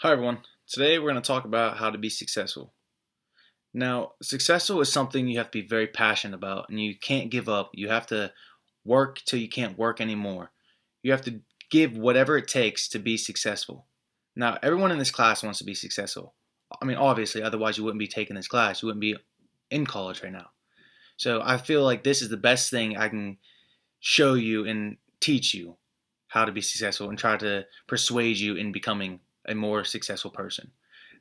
Hi everyone. Today we're going to talk about how to be successful. Now, successful is something you have to be very passionate about and you can't give up. You have to work till you can't work anymore. You have to give whatever it takes to be successful. Now, everyone in this class wants to be successful. I mean, obviously, otherwise you wouldn't be taking this class. You wouldn't be in college right now. So I feel like this is the best thing I can show you and teach you how to be successful and try to persuade you in becoming a more successful person.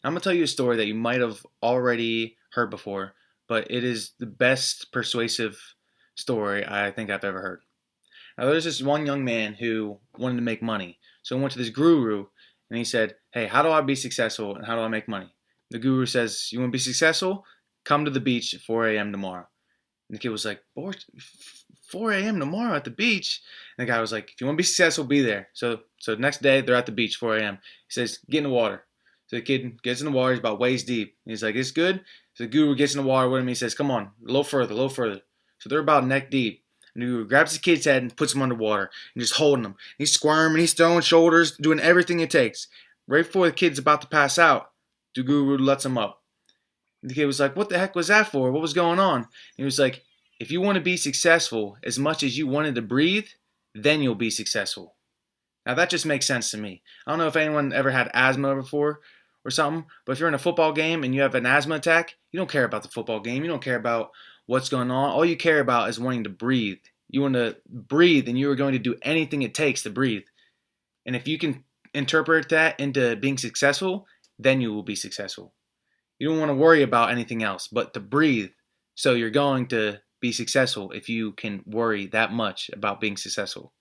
I'm going to tell you a story that you might have already heard before, but it is the best persuasive story I think I've ever heard. Now, there's this one young man who wanted to make money. So he went to this guru and he said, "Hey, how do I be successful and how do I make money?" The guru says, "You want to be successful? Come to the beach at 4 a.m. tomorrow." And the kid was like, 4 a.m. tomorrow at the beach? And the guy was like, "If you want to be successful, be there." So the next day, they're at the beach, 4 a.m. He says, "Get in the water." So the kid gets in the water. He's about waist deep. He's like, "It's good." So the guru gets in the water with him. He says, "Come on, a little further, a little further." So they're about neck deep. And the guru grabs the kid's head and puts him underwater and just holding him. He's squirming, he's throwing shoulders, doing everything it takes. Right before the kid's about to pass out, the guru lets him up. And the kid was like, "What the heck was that for? What was going on?" And he was like, "If you want to be successful as much as you wanted to breathe, then you'll be successful." Now that just makes sense to me. I don't know if anyone ever had asthma before or something, but if you're in a football game and you have an asthma attack, you don't care about the football game. You don't care about what's going on. All you care about is wanting to breathe. You want to breathe and you are going to do anything it takes to breathe. And if you can interpret that into being successful, then you will be successful. You don't want to worry about anything else but to breathe. So you're going to be successful if you can worry that much about being successful.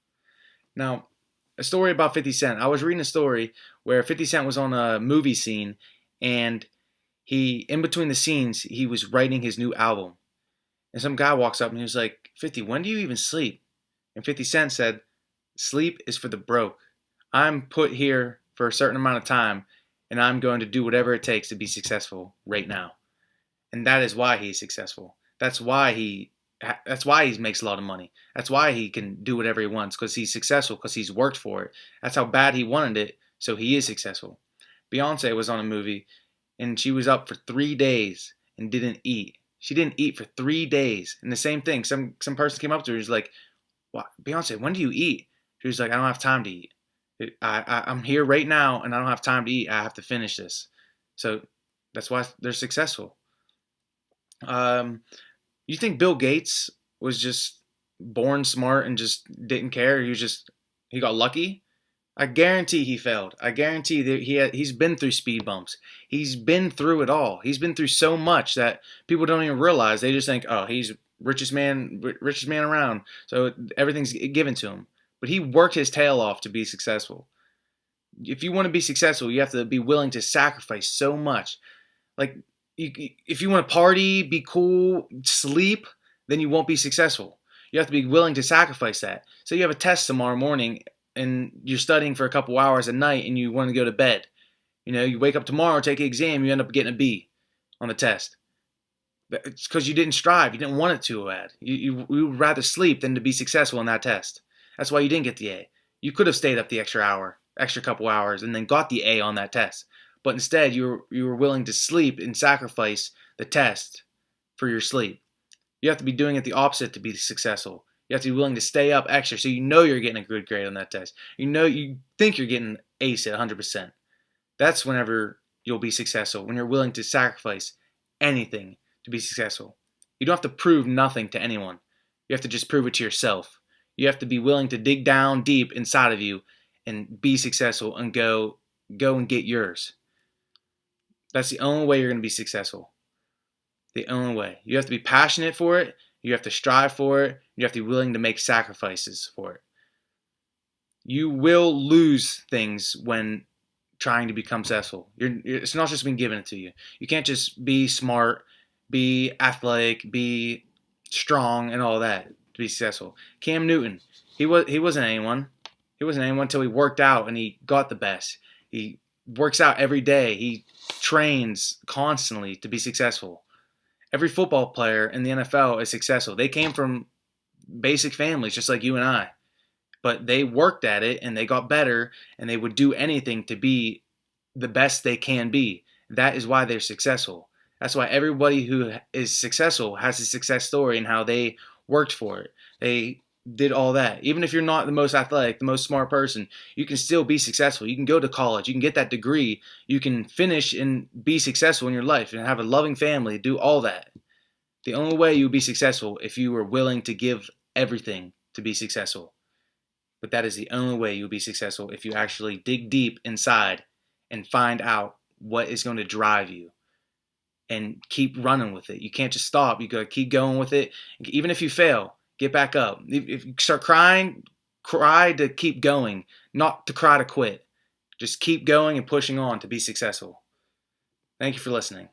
Now, a story about 50 Cent. I was reading a story where 50 Cent was on a movie scene and in between the scenes, he was writing his new album. And some guy walks up and he was like, "50, when do you even sleep?" And 50 Cent said, "Sleep is for the broke. I'm put here for a certain amount of time and I'm going to do whatever it takes to be successful right now." And that is why he's successful. That's why he makes a lot of money. That's why he can do whatever he wants because he's successful because he's worked for it. That's how bad he wanted it, so he is successful. Beyonce was on a movie and she was up for 3 days and didn't eat. She didn't eat for 3 days. And the same thing, some person came up to her and was like, "What, Beyonce, when do you eat?" She was like, "I don't have time to eat. I'm here right now and I don't have time to eat. I have to finish this." So that's why they're successful. Um, you think Bill Gates was just born smart and just didn't care? He got lucky? I guarantee he failed. I guarantee that he's been through speed bumps. He's been through it all. He's been through so much that people don't even realize. They just think, "Oh, he's richest man around, so everything's given to him." But he worked his tail off to be successful. If you want to be successful, you have to be willing to sacrifice so much. Like, if you want to party, be cool, sleep, then you won't be successful. You have to be willing to sacrifice that. So you have a test tomorrow morning and you're studying for a couple hours at night and you want to go to bed. You wake up tomorrow, take an exam, you end up getting a B on the test. It's because you didn't strive. You didn't want it to bad. You would rather sleep than to be successful in that test. That's why you didn't get the A. You could have stayed up the extra couple hours, and then got the A on that test. But instead, you were willing to sleep and sacrifice the test for your sleep. You have to be doing it the opposite to be successful. You have to be willing to stay up extra so you know you're getting a good grade on that test. You think you're getting ace at 100%. That's whenever you'll be successful, when you're willing to sacrifice anything to be successful. You don't have to prove nothing to anyone. You have to just prove it to yourself. You have to be willing to dig down deep inside of you and be successful and go and get yours. That's the only way you're going to be successful. The only way. You have to be passionate for it. You have to strive for it. You have to be willing to make sacrifices for it. You will lose things when trying to become successful. It's not just being given it to you. You can't just be smart, be athletic, be strong, and all that to be successful. Cam Newton, he wasn't anyone. He wasn't anyone until he worked out and he got the best. He works out every day. He trains constantly to be successful. Every football player in the NFL is successful. They came from basic families just like you and I. But they worked at it and they got better and they would do anything to be the best they can be. That is why they're successful. That's why everybody who is successful has a success story and how they worked for it. They did all that. Even if you're not the most athletic, the most smart person, you can still be successful. You can go to college, you can get that degree, you can finish and be successful in your life and have a loving family, do all that. The only way you would be successful if you were willing to give everything to be successful. But that is the only way you'll be successful if you actually dig deep inside and find out what is going to drive you and keep running with it. You can't just stop. You got to keep going with it. Even if you fail, get back up. If you start crying, cry to keep going, not to cry to quit. Just keep going and pushing on to be successful. Thank you for listening.